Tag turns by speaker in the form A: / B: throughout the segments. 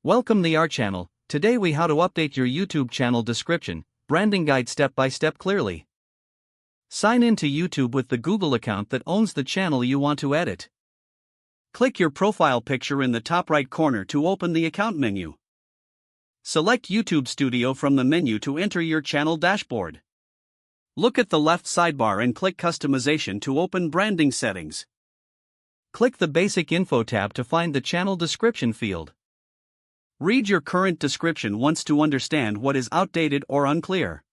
A: Welcome to our channel. Today we how to update your YouTube channel description, branding guide step by step clearly. Sign in to YouTube with the Google account that owns the channel you want to edit. Click your profile picture in the top right corner to open the account menu. Select YouTube Studio from the menu to enter your channel dashboard. Look at the left sidebar and click Customization to open branding settings. Click the Basic Info tab to find the channel description field. Read your current description once to understand what is outdated or unclear.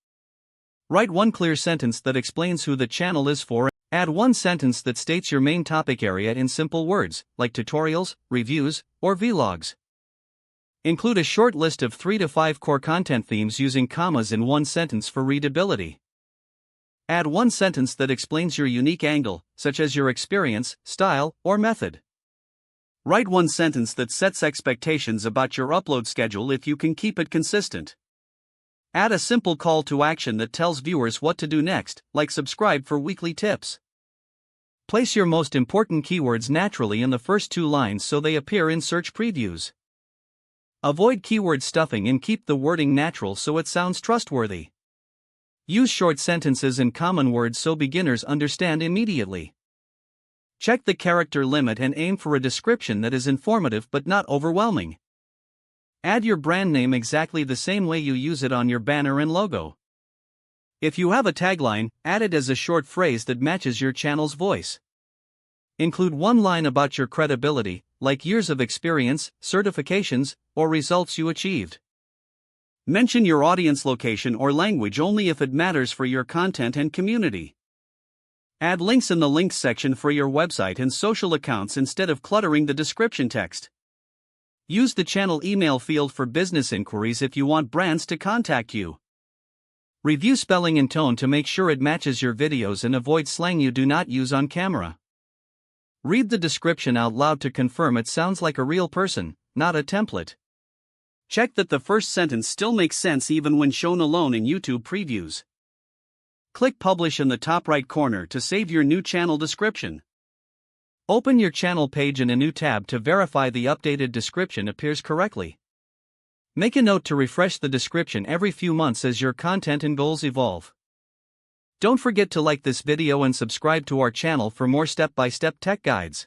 A: Write one clear sentence that explains who the channel is for. Add one sentence that states your main topic area in simple words, like tutorials, reviews, or vlogs. Include a short list of 3 to 5 core content themes using commas in one sentence for readability. Add one sentence that explains your unique angle, such as your experience, style, or method. Write one sentence that sets expectations about your upload schedule if you can keep it consistent. Add a simple call to action that tells viewers what to do next, like subscribe for weekly tips. Place your most important keywords naturally in the first 2 lines so they appear in search previews. Avoid keyword stuffing and keep the wording natural so it sounds trustworthy. Use short sentences and common words so beginners understand immediately. Check the character limit and aim for a description that is informative but not overwhelming. Add your brand name exactly the same way you use it on your banner and logo. If you have a tagline, add it as a short phrase that matches your channel's voice. Include one line about your credibility, like years of experience, certifications, or results you achieved. Mention your audience location or language only if it matters for your content and community. Add links in the links section for your website and social accounts instead of cluttering the description text. Use the channel email field for business inquiries if you want brands to contact you. Review spelling and tone to make sure it matches your videos and avoid slang you do not use on camera. Read the description out loud to confirm it sounds like a real person, not a template. Check that the first sentence still makes sense even when shown alone in YouTube previews. Click Publish in the top right corner to save your new channel description. Open your channel page in a new tab to verify the updated description appears correctly. Make a note to refresh the description every few months as your content and goals evolve. Don't forget to like this video and subscribe to our channel for more step-by-step tech guides.